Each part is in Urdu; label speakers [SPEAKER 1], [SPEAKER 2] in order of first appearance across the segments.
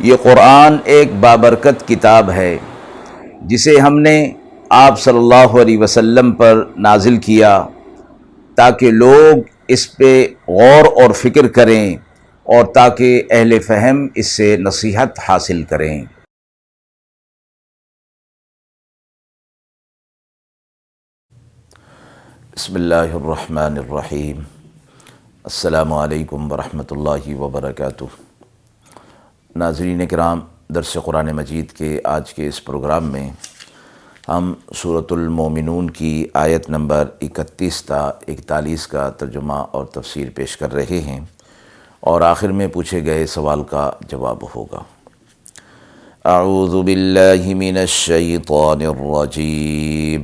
[SPEAKER 1] یہ قرآن ایک بابرکت کتاب ہے جسے ہم نے آپ صلی اللہ علیہ وسلم پر نازل کیا تاکہ لوگ اس پہ غور اور فکر کریں اور تاکہ اہل فہم اس سے نصیحت حاصل کریں۔ بسم اللہ الرحمن الرحیم۔ السلام علیکم ورحمۃ اللہ وبرکاتہ۔ ناظرین کرام، درس قرآن مجید کے آج کے اس پروگرام میں ہم سورۃ المومنون کی آیت نمبر 31 تا 41 کا ترجمہ اور تفسیر پیش کر رہے ہیں، اور آخر میں پوچھے گئے سوال کا جواب ہوگا۔ اعوذ باللہ من الشیطان الرجیم،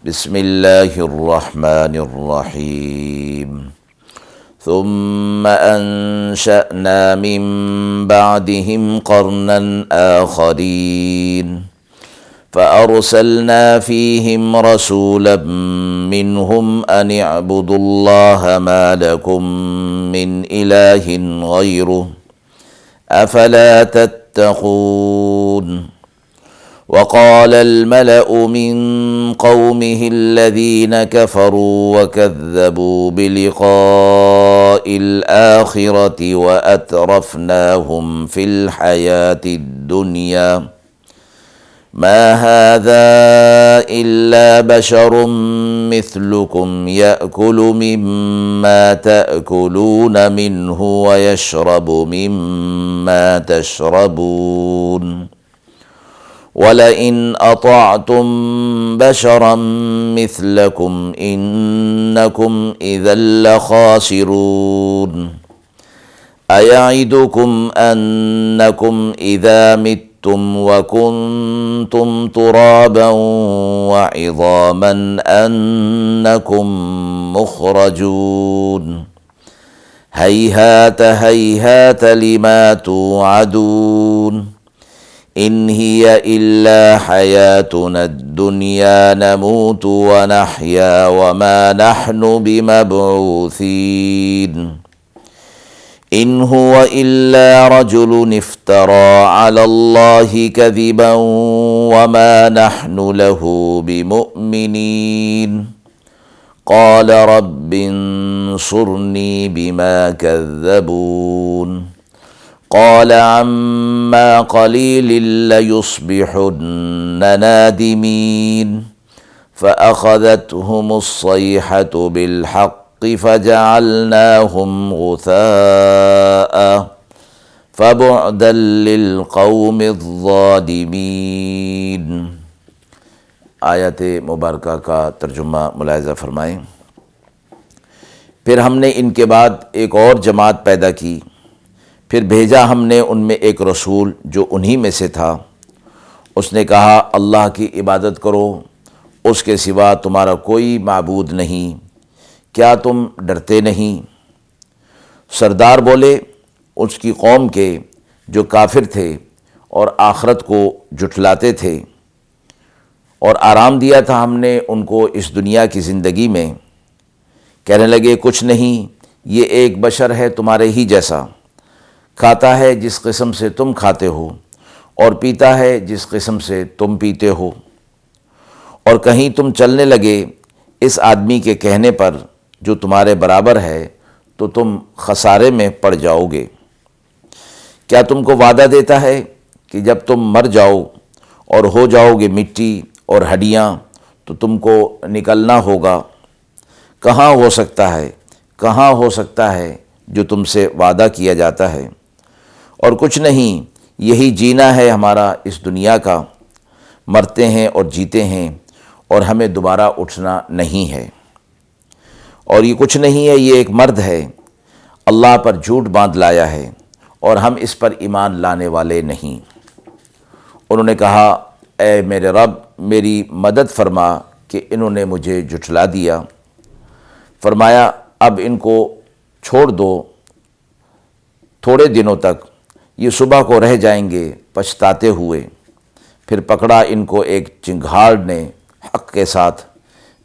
[SPEAKER 1] بسم اللہ الرحمن الرحیم۔ ثم انشأنا من بعدهم قرنا آخرین فأرسلنا فيهم رسولا منهم أن اعبدوا الله ما لكم من إله غيره أفلا تتقون۔ وقال الملأ من قومه الذين كفروا وكذبوا بلقاء الآخرة وأترفناهم في الحياة الدنيا ما هذا إلا بشر مثلكم يأكل مما تأكلون منه ويشرب مما تشربون وَلَئِنْ أَطَعْتُمْ بَشَرًا مِثْلَكُمْ إِنَّكُمْ إِذًا لَخَاسِرُونَ أَيَعِدُكُمْ أَنَّكُمْ إِذَا مِتُّمْ وَكُنْتُمْ تُرَابًا وَعِظَامًا أَنَّكُمْ مُخْرَجُونَ هَيْهَاتَ هَيْهَاتَ لِمَا تُوعَدُونَ إِنْ هِيَ إِلَّا حَيَاتُنَا الدُّنْيَا نَمُوتُ وَنَحْيَا وَمَا نَحْنُ بِمَبْعُوثِينَ إِنْ هُوَ إِلَّا رَجُلٌ افْتَرَى عَلَى اللَّهِ كَذِبًا وَمَا نَحْنُ لَهُ بِمُؤْمِنِينَ قَالَ رَبِّ انصُرْنِي بِمَا كَذَّبُونِ قال عما قليل ليصبحن نادمين فأخذتهم الصيحة بالحق فجعلناهم غثاء فبعدا للقوم الظالمين۔ آیت مبارکہ کا ترجمہ ملاحظہ فرمائیں۔ پھر ہم نے ان کے بعد ایک اور جماعت پیدا کی، پھر بھیجا ہم نے ان میں ایک رسول جو انہی میں سے تھا۔ اس نے کہا، اللہ کی عبادت کرو، اس کے سوا تمہارا کوئی معبود نہیں، کیا تم ڈرتے نہیں؟ سردار بولے اس کی قوم کے جو کافر تھے اور آخرت کو جھٹلاتے تھے، اور آرام دیا تھا ہم نے ان کو اس دنیا کی زندگی میں۔ کہنے لگے، کچھ نہیں، یہ ایک بشر ہے تمہارے ہی جیسا، کھاتا ہے جس قسم سے تم کھاتے ہو اور پیتا ہے جس قسم سے تم پیتے ہو، اور کہیں تم چلنے لگے اس آدمی کے کہنے پر جو تمہارے برابر ہے تو تم خسارے میں پڑ جاؤ گے۔ کیا تم کو وعدہ دیتا ہے کہ جب تم مر جاؤ اور ہو جاؤ گے مٹی اور ہڈیاں تو تم کو نکلنا ہوگا؟ کہاں ہو سکتا ہے، کہاں ہو سکتا ہے جو تم سے وعدہ کیا جاتا ہے؟ اور کچھ نہیں، یہی جینا ہے ہمارا اس دنیا کا، مرتے ہیں اور جیتے ہیں اور ہمیں دوبارہ اٹھنا نہیں ہے۔ اور یہ کچھ نہیں ہے، یہ ایک مرد ہے، اللہ پر جھوٹ باندھ لایا ہے اور ہم اس پر ایمان لانے والے نہیں۔ انہوں نے کہا، اے میرے رب، میری مدد فرما کہ انہوں نے مجھے جھٹلا دیا۔ فرمایا، اب ان کو چھوڑ دو تھوڑے دنوں تک، یہ صبح کو رہ جائیں گے پچھتاتے ہوئے۔ پھر پکڑا ان کو ایک چنگھاڑ نے حق کے ساتھ،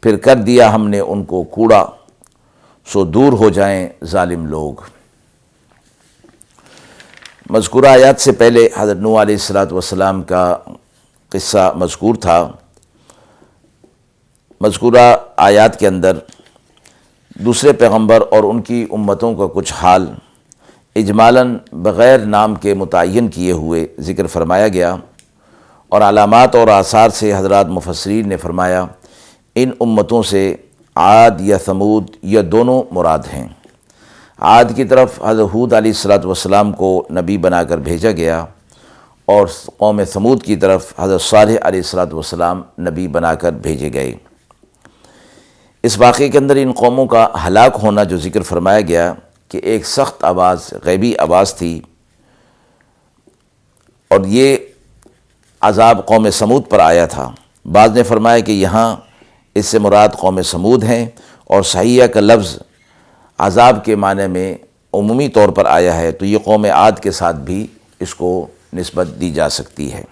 [SPEAKER 1] پھر کر دیا ہم نے ان کو کوڑا، سو دور ہو جائیں ظالم لوگ۔ مذکورہ آیات سے پہلے حضرت نوح علیہ السلام کا قصہ مذکور تھا۔ مذکورہ آیات کے اندر دوسرے پیغمبر اور ان کی امتوں کا کچھ حال اجمالاً بغیر نام کے متعین کیے ہوئے ذکر فرمایا گیا، اور علامات اور آثار سے حضرات مفسرین نے فرمایا ان امتوں سے عاد یا ثمود یا دونوں مراد ہیں۔ عاد کی طرف حضرت ہود علیہ السلام کو نبی بنا کر بھیجا گیا، اور قوم ثمود کی طرف حضرت صالح علیہ السلام نبی بنا کر بھیجے گئے۔ اس واقعے کے اندر ان قوموں کا ہلاک ہونا جو ذکر فرمایا گیا کہ ایک سخت آواز، غیبی آواز تھی، اور یہ عذاب قوم سمود پر آیا تھا۔ بعض نے فرمایا کہ یہاں اس سے مراد قوم سمود ہیں، اور صحیحہ کا لفظ عذاب کے معنی میں عمومی طور پر آیا ہے، تو یہ قوم عاد کے ساتھ بھی اس کو نسبت دی جا سکتی ہے۔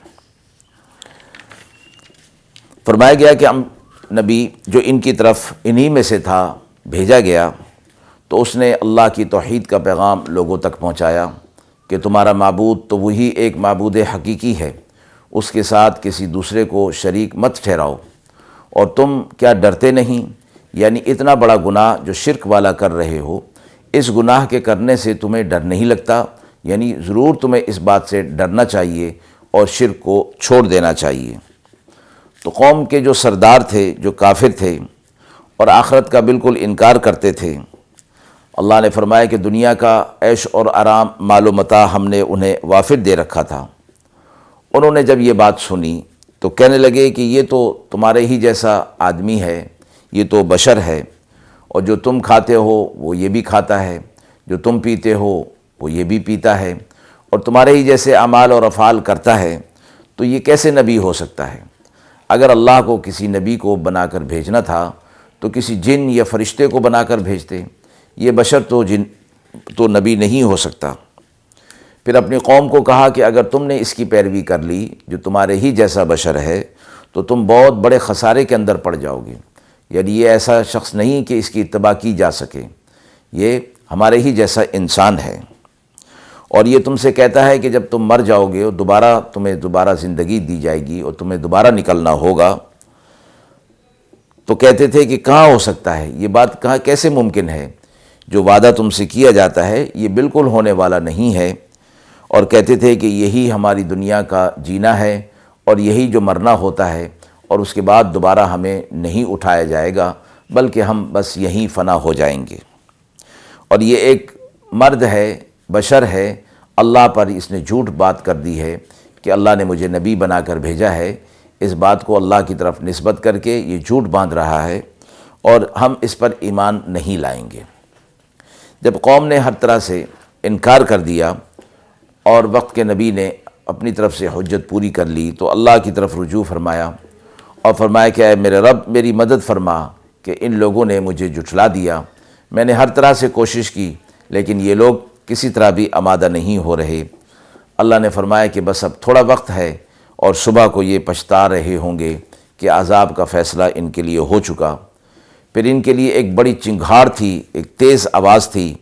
[SPEAKER 1] فرمایا گیا کہ ہم نبی جو ان کی طرف انہی میں سے تھا بھیجا گیا، تو اس نے اللہ کی توحید کا پیغام لوگوں تک پہنچایا کہ تمہارا معبود تو وہی ایک معبود حقیقی ہے، اس کے ساتھ کسی دوسرے کو شریک مت ٹھہراؤ، اور تم کیا ڈرتے نہیں؟ یعنی اتنا بڑا گناہ جو شرک والا کر رہے ہو، اس گناہ کے کرنے سے تمہیں ڈر نہیں لگتا؟ یعنی ضرور تمہیں اس بات سے ڈرنا چاہیے اور شرک کو چھوڑ دینا چاہیے۔ تو قوم کے جو سردار تھے، جو کافر تھے اور آخرت کا بالکل انکار کرتے تھے، اللہ نے فرمایا کہ دنیا کا عیش اور آرام، مال و متاع ہم نے انہیں وافر دے رکھا تھا۔ انہوں نے جب یہ بات سنی تو کہنے لگے کہ یہ تو تمہارے ہی جیسا آدمی ہے، یہ تو بشر ہے، اور جو تم کھاتے ہو وہ یہ بھی کھاتا ہے، جو تم پیتے ہو وہ یہ بھی پیتا ہے، اور تمہارے ہی جیسے اعمال اور افعال کرتا ہے، تو یہ کیسے نبی ہو سکتا ہے؟ اگر اللہ کو کسی نبی کو بنا کر بھیجنا تھا تو کسی جن یا فرشتے کو بنا کر بھیجتے، یہ بشر تو نبی نہیں ہو سکتا۔ پھر اپنی قوم کو کہا کہ اگر تم نے اس کی پیروی کر لی جو تمہارے ہی جیسا بشر ہے، تو تم بہت بڑے خسارے کے اندر پڑ جاؤ گے۔ یعنی یہ ایسا شخص نہیں کہ اس کی اتباع کی جا سکے، یہ ہمارے ہی جیسا انسان ہے، اور یہ تم سے کہتا ہے کہ جب تم مر جاؤ گے اور تمہیں دوبارہ زندگی دی جائے گی اور تمہیں دوبارہ نکلنا ہوگا، تو کہتے تھے کہ کہاں ہو سکتا ہے یہ بات، کہاں کیسے ممکن ہے؟ جو وعدہ تم سے کیا جاتا ہے یہ بالکل ہونے والا نہیں ہے، اور کہتے تھے کہ یہی ہماری دنیا کا جینا ہے، اور یہی جو مرنا ہوتا ہے، اور اس کے بعد دوبارہ ہمیں نہیں اٹھایا جائے گا، بلکہ ہم بس یہیں فنا ہو جائیں گے۔ اور یہ ایک مرد ہے، بشر ہے، اللہ پر اس نے جھوٹ بات کر دی ہے کہ اللہ نے مجھے نبی بنا کر بھیجا ہے، اس بات کو اللہ کی طرف نسبت کر کے یہ جھوٹ باندھ رہا ہے، اور ہم اس پر ایمان نہیں لائیں گے۔ جب قوم نے ہر طرح سے انکار کر دیا اور وقت کے نبی نے اپنی طرف سے حجت پوری کر لی، تو اللہ کی طرف رجوع فرمایا اور فرمایا کہ اے میرے رب، میری مدد فرما کہ ان لوگوں نے مجھے جھٹلا دیا۔ میں نے ہر طرح سے کوشش کی، لیکن یہ لوگ کسی طرح بھی آمادہ نہیں ہو رہے۔ اللہ نے فرمایا کہ بس اب تھوڑا وقت ہے، اور صبح کو یہ پچھتا رہے ہوں گے کہ عذاب کا فیصلہ ان کے لیے ہو چکا۔ پھر ان کے لیے ایک بڑی چنگھاڑ تھی، ایک تیز آواز تھی،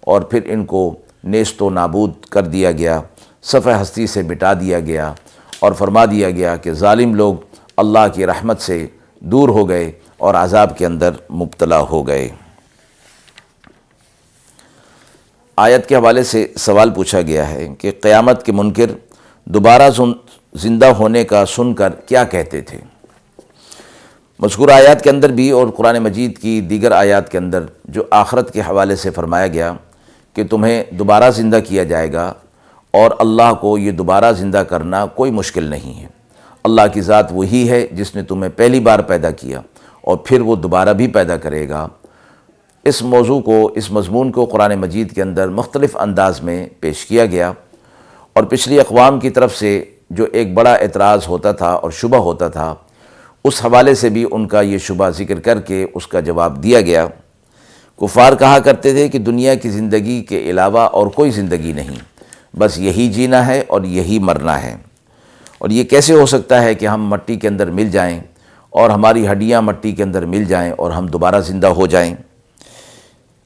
[SPEAKER 1] اور پھر ان کو نیست و نابود کر دیا گیا، صفحہ ہستی سے مٹا دیا گیا، اور فرما دیا گیا کہ ظالم لوگ اللہ کی رحمت سے دور ہو گئے اور عذاب کے اندر مبتلا ہو گئے۔ آیت کے حوالے سے سوال پوچھا گیا ہے کہ قیامت کے منکر دوبارہ زندہ ہونے کا سن کر کیا کہتے تھے؟ مذکورہ آیات کے اندر بھی اور قرآن مجید کی دیگر آیات کے اندر جو آخرت کے حوالے سے فرمایا گیا کہ تمہیں دوبارہ زندہ کیا جائے گا، اور اللہ کو یہ دوبارہ زندہ کرنا کوئی مشکل نہیں ہے۔ اللہ کی ذات وہی ہے جس نے تمہیں پہلی بار پیدا کیا، اور پھر وہ دوبارہ بھی پیدا کرے گا۔ اس موضوع کو، اس مضمون کو قرآن مجید کے اندر مختلف انداز میں پیش کیا گیا، اور پچھلی اقوام کی طرف سے جو ایک بڑا اعتراض ہوتا تھا اور شبہ ہوتا تھا، اس حوالے سے بھی ان کا یہ شبہ ذکر کر کے اس کا جواب دیا گیا۔ کفار کہا کرتے تھے کہ دنیا کی زندگی کے علاوہ اور کوئی زندگی نہیں، بس یہی جینا ہے اور یہی مرنا ہے، اور یہ کیسے ہو سکتا ہے کہ ہم مٹی کے اندر مل جائیں اور ہماری ہڈیاں مٹی کے اندر مل جائیں اور ہم دوبارہ زندہ ہو جائیں؟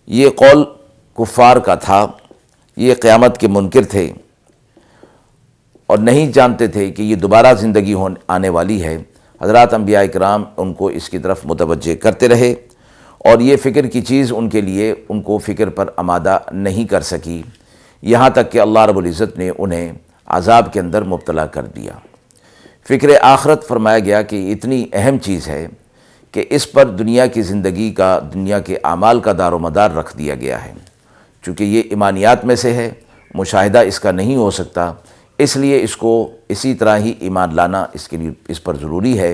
[SPEAKER 1] یہ قول کفار کا تھا، یہ قیامت کے منکر تھے، اور نہیں جانتے تھے کہ یہ دوبارہ زندگی آنے والی ہے، حضرات انبیاء کرام ان کو اس کی طرف متوجہ کرتے رہے، اور یہ فکر کی چیز ان کے لیے ان کو فکر پر آمادہ نہیں کر سکی، یہاں تک کہ اللہ رب العزت نے انہیں عذاب کے اندر مبتلا کر دیا۔ فکر آخرت فرمایا گیا کہ اتنی اہم چیز ہے کہ اس پر دنیا کی زندگی کا، دنیا کے اعمال کا دار و مدار رکھ دیا گیا ہے۔ چونکہ یہ ایمانیات میں سے ہے، مشاہدہ اس کا نہیں ہو سکتا، اس لیے اس کو اسی طرح ہی ایمان لانا اس کے لیے اس پر ضروری ہے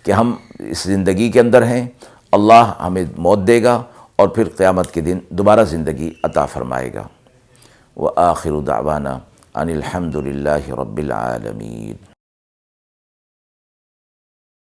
[SPEAKER 1] کہ ہم اس زندگی کے اندر ہیں، اللہ ہمیں موت دے گا اور پھر قیامت کے دن دوبارہ زندگی عطا فرمائے گا۔ وآخر دعوانا ان الحمد للہ رب العالمین۔